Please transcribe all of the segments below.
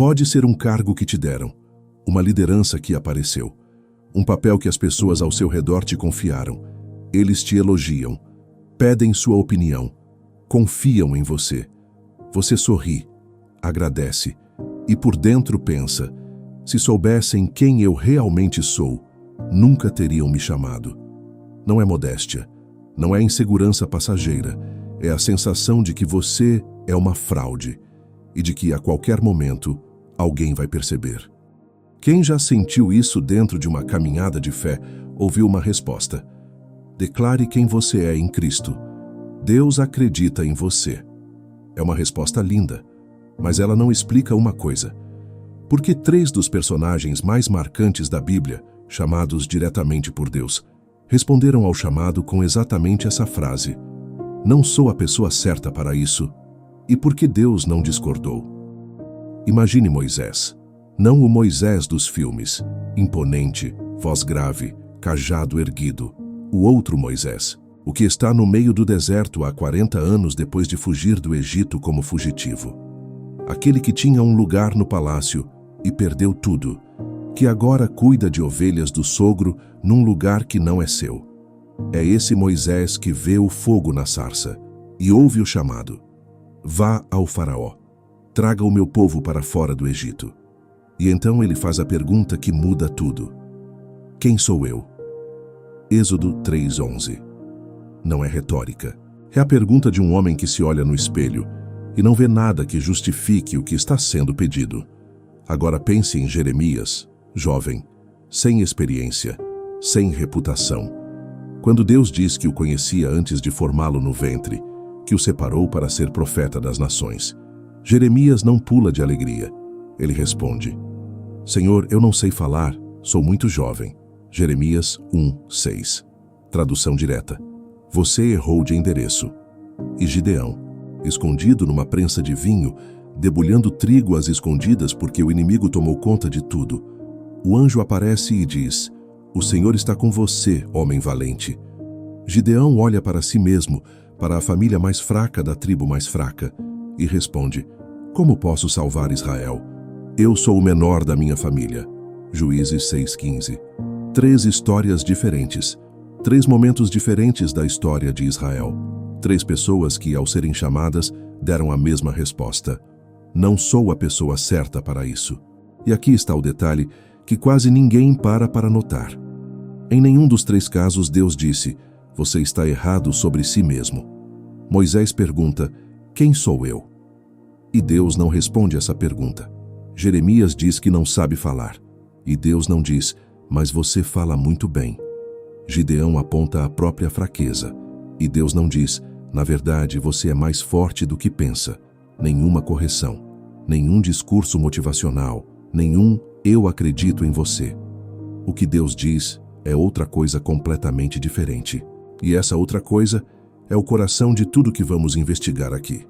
Pode ser um cargo que te deram, uma liderança que apareceu, um papel que as pessoas ao seu redor te confiaram. Eles te elogiam, pedem sua opinião, confiam em você. Você sorri, agradece e por dentro pensa: se soubessem quem eu realmente sou, nunca teriam me chamado. Não é modéstia, não é insegurança passageira, é a sensação de que você é uma fraude e de que a qualquer momento alguém vai perceber. Quem já sentiu isso dentro de uma caminhada de fé, ouviu uma resposta: declare quem você é em Cristo. Deus acredita em você. É uma resposta linda, mas ela não explica uma coisa. Por que 3 dos personagens mais marcantes da Bíblia, chamados diretamente por Deus, responderam ao chamado com exatamente essa frase: não sou a pessoa certa para isso? E por que Deus não discordou? Imagine Moisés. Não o Moisés dos filmes, imponente, voz grave, cajado erguido. O outro Moisés, o que está no meio do deserto há 40 anos depois de fugir do Egito como fugitivo. Aquele que tinha um lugar no palácio e perdeu tudo, que agora cuida de ovelhas do sogro num lugar que não é seu. É esse Moisés que vê o fogo na sarça e ouve o chamado: vá ao faraó, traga o meu povo para fora do Egito. E então ele faz a pergunta que muda tudo: quem sou eu? Êxodo 3:11. Não é retórica. É a pergunta de um homem que se olha no espelho e não vê nada que justifique o que está sendo pedido. Agora pense em Jeremias, jovem, sem experiência, sem reputação. Quando Deus diz que o conhecia antes de formá-lo no ventre, que o separou para ser profeta das nações, Jeremias não pula de alegria. Ele responde: Senhor, eu não sei falar, sou muito jovem. Jeremias 1:6. Tradução direta: você errou de endereço. E Gideão, escondido numa prensa de vinho, debulhando trigo às escondidas porque o inimigo tomou conta de tudo, o anjo aparece e diz: o Senhor está com você, homem valente. Gideão olha para si mesmo, para a família mais fraca da tribo mais fraca, e responde: como posso salvar Israel? Eu sou o menor da minha família. Juízes 6:15. 3 histórias diferentes. 3 momentos diferentes da história de Israel. 3 pessoas que, ao serem chamadas, deram a mesma resposta: não sou a pessoa certa para isso. E aqui está o detalhe que quase ninguém para notar. Em nenhum dos 3 casos Deus disse: você está errado sobre si mesmo. Moisés pergunta: quem sou eu? E Deus não responde essa pergunta. Jeremias diz que não sabe falar. E Deus não diz: mas você fala muito bem. Gideão aponta a própria fraqueza. E Deus não diz: na verdade, você é mais forte do que pensa. Nenhuma correção, nenhum discurso motivacional, nenhum eu acredito em você. O que Deus diz é outra coisa completamente diferente. E essa outra coisa é o coração de tudo que vamos investigar aqui.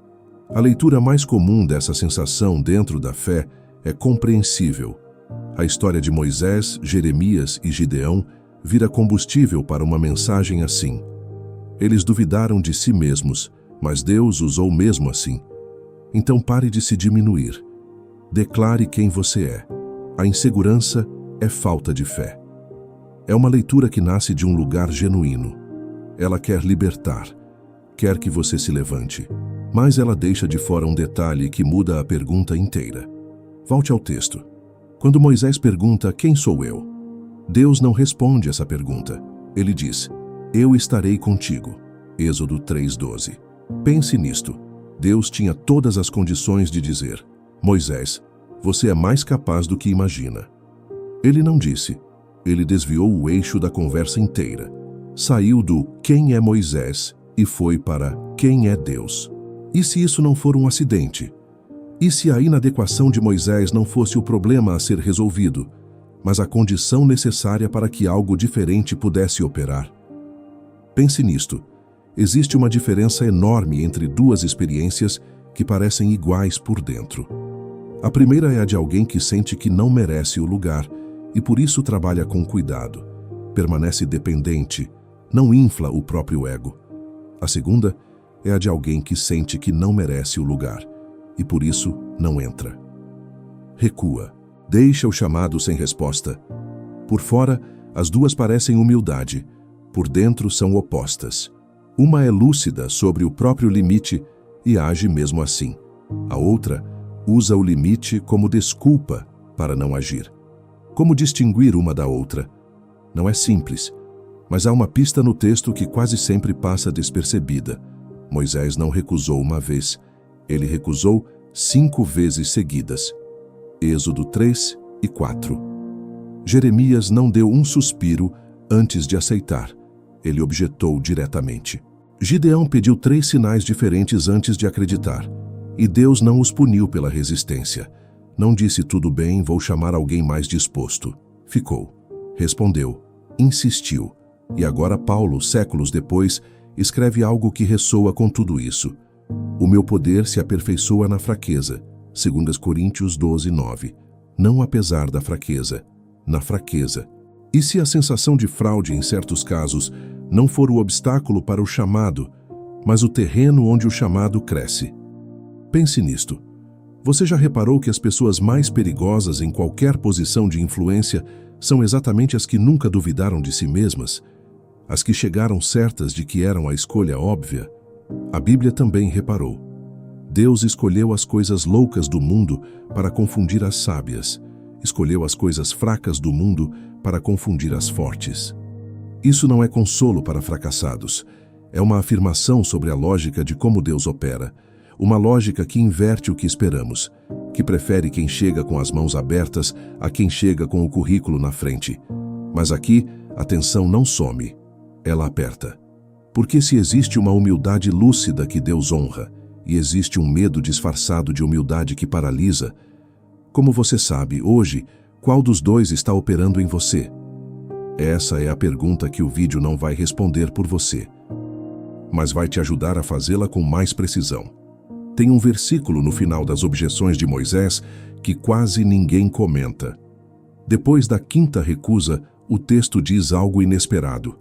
A leitura mais comum dessa sensação dentro da fé é compreensível. A história de Moisés, Jeremias e Gideão vira combustível para uma mensagem assim: eles duvidaram de si mesmos, mas Deus usou mesmo assim. Então pare de se diminuir. Declare quem você é. A insegurança é falta de fé. É uma leitura que nasce de um lugar genuíno. Ela quer libertar, quer que você se levante. Mas ela deixa de fora um detalhe que muda a pergunta inteira. Volte ao texto. Quando Moisés pergunta: quem sou eu? Deus não responde essa pergunta. Ele diz: eu estarei contigo. Êxodo 3:12. Pense nisto. Deus tinha todas as condições de dizer: Moisés, você é mais capaz do que imagina. Ele não disse. Ele desviou o eixo da conversa inteira. Saiu do quem é Moisés e foi para quem é Deus. E se isso não for um acidente? E se a inadequação de Moisés não fosse o problema a ser resolvido, mas a condição necessária para que algo diferente pudesse operar? Pense nisto. Existe uma diferença enorme entre 2 experiências que parecem iguais por dentro. A primeira é a de alguém que sente que não merece o lugar e por isso trabalha com cuidado, permanece dependente, não infla o próprio ego. A segunda é a de alguém que sente que não merece o lugar e por isso não entra. recua. Deixa o chamado sem resposta. Por fora, as duas parecem humildade. Por dentro são opostas. Uma é lúcida sobre o próprio limite e age mesmo assim. A outra usa o limite como desculpa para não agir. Como distinguir uma da outra? Não é simples, mas há uma pista no texto que quase sempre passa despercebida. Moisés não recusou uma vez, ele recusou 5 vezes seguidas. Êxodo 3 e 4. Jeremias não deu um suspiro antes de aceitar. Ele objetou diretamente. Gideão pediu 3 sinais diferentes antes de acreditar. E Deus não os puniu pela resistência. Não disse tudo bem, vou chamar alguém mais disposto. Ficou. Respondeu. Insistiu. E agora Paulo, séculos depois, escreve algo que ressoa com tudo isso. O meu poder se aperfeiçoa na fraqueza. 2 Coríntios 12, 9. Não apesar da fraqueza, na fraqueza. E se a sensação de fraude, em certos casos, não for o obstáculo para o chamado, mas o terreno onde o chamado cresce? Pense nisto. Você já reparou que as pessoas mais perigosas em qualquer posição de influência são exatamente as que nunca duvidaram de si mesmas? As que chegaram certas de que eram a escolha óbvia? A Bíblia também reparou. Deus escolheu as coisas loucas do mundo para confundir as sábias. Escolheu as coisas fracas do mundo para confundir as fortes. Isso não é consolo para fracassados. É uma afirmação sobre a lógica de como Deus opera. Uma lógica que inverte o que esperamos, que prefere quem chega com as mãos abertas a quem chega com o currículo na frente. Mas aqui, a tensão não some, ela aperta. Porque se existe uma humildade lúcida que Deus honra, e existe um medo disfarçado de humildade que paralisa, como você sabe, hoje, qual dos dois está operando em você? Essa é a pergunta que o vídeo não vai responder por você, mas vai te ajudar a fazê-la com mais precisão. Tem um versículo no final das objeções de Moisés que quase ninguém comenta. Depois da 5ª recusa, o texto diz algo inesperado.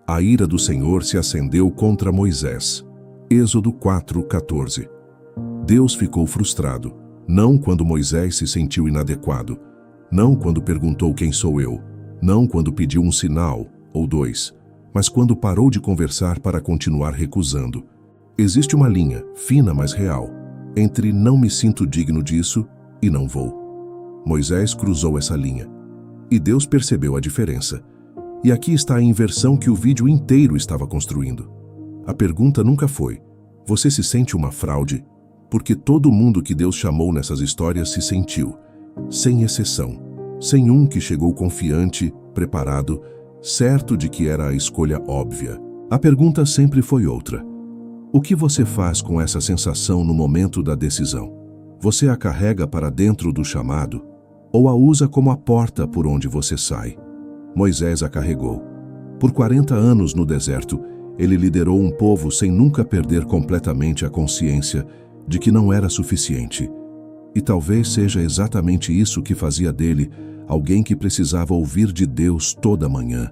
A ira do Senhor se acendeu contra Moisés. Êxodo 4:14. Deus ficou frustrado, não quando Moisés se sentiu inadequado, não quando perguntou quem sou eu, não quando pediu um sinal ou 2, mas quando parou de conversar para continuar recusando. Existe uma linha, fina mas real, entre não me sinto digno disso e não vou. Moisés cruzou essa linha, e Deus percebeu a diferença. E aqui está a inversão que o vídeo inteiro estava construindo. A pergunta nunca foi, você se sente uma fraude? Porque todo mundo que Deus chamou nessas histórias se sentiu, sem exceção, sem um que chegou confiante, preparado, certo de que era a escolha óbvia. A pergunta sempre foi outra. O que você faz com essa sensação no momento da decisão? Você a carrega para dentro do chamado ou a usa como a porta por onde você sai? Moisés a carregou. Por 40 anos no deserto, ele liderou um povo sem nunca perder completamente a consciência de que não era suficiente. E talvez seja exatamente isso que fazia dele alguém que precisava ouvir de Deus toda manhã,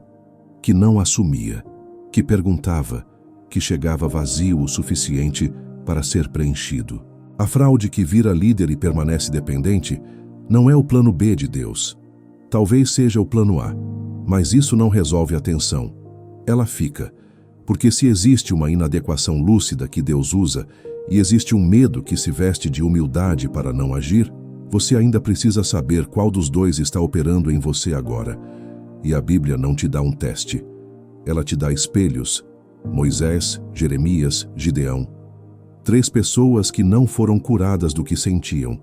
que não assumia, que perguntava, que chegava vazio o suficiente para ser preenchido. A fraude que vira líder e permanece dependente não é o plano B de Deus. Talvez seja o plano A, mas isso não resolve a tensão. Ela fica, porque se existe uma inadequação lúcida que Deus usa e existe um medo que se veste de humildade para não agir, você ainda precisa saber qual dos dois está operando em você agora. E a Bíblia não te dá um teste. Ela te dá espelhos. Moisés, Jeremias, Gideão. 3 pessoas que não foram curadas do que sentiam,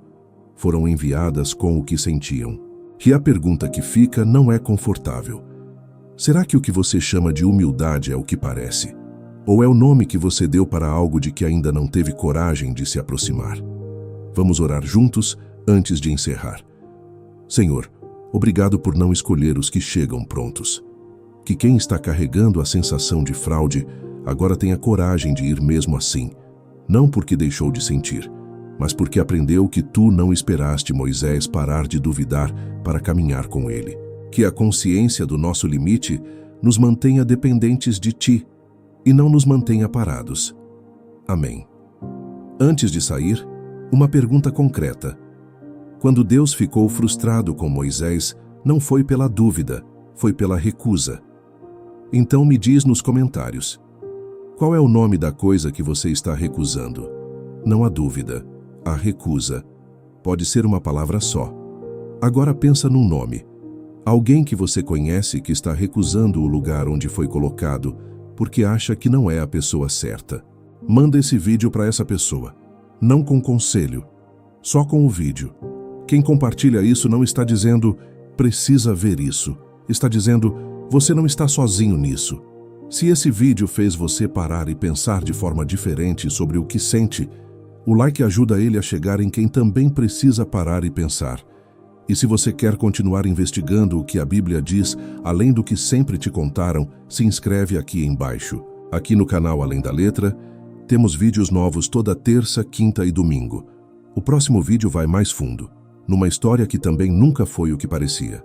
foram enviadas com o que sentiam. E a pergunta que fica não é confortável. Será que o que você chama de humildade é o que parece? Ou é o nome que você deu para algo de que ainda não teve coragem de se aproximar? Vamos orar juntos antes de encerrar. Senhor, obrigado por não escolher os que chegam prontos. Que quem está carregando a sensação de fraude agora tenha coragem de ir mesmo assim, não porque deixou de sentir, mas porque aprendeu que tu não esperaste Moisés parar de duvidar para caminhar com ele. Que a consciência do nosso limite nos mantenha dependentes de ti e não nos mantenha parados. Amém. Antes de sair, uma pergunta concreta. Quando Deus ficou frustrado com Moisés, não foi pela dúvida, foi pela recusa. Então me diz nos comentários, qual é o nome da coisa que você está recusando? Não há dúvida, a recusa. Pode ser uma palavra só. Agora pensa num nome. Alguém que você conhece que está recusando o lugar onde foi colocado, porque acha que não é a pessoa certa. Manda esse vídeo para essa pessoa. Não com conselho, só com o vídeo. Quem compartilha isso não está dizendo, precisa ver isso. Está dizendo, você não está sozinho nisso. Se esse vídeo fez você parar e pensar de forma diferente sobre o que sente, o like ajuda ele a chegar em quem também precisa parar e pensar. E se você quer continuar investigando o que a Bíblia diz, além do que sempre te contaram, se inscreve aqui embaixo. Aqui no canal Além da Letra, temos vídeos novos toda terça, quinta e domingo. O próximo vídeo vai mais fundo, numa história que também nunca foi o que parecia.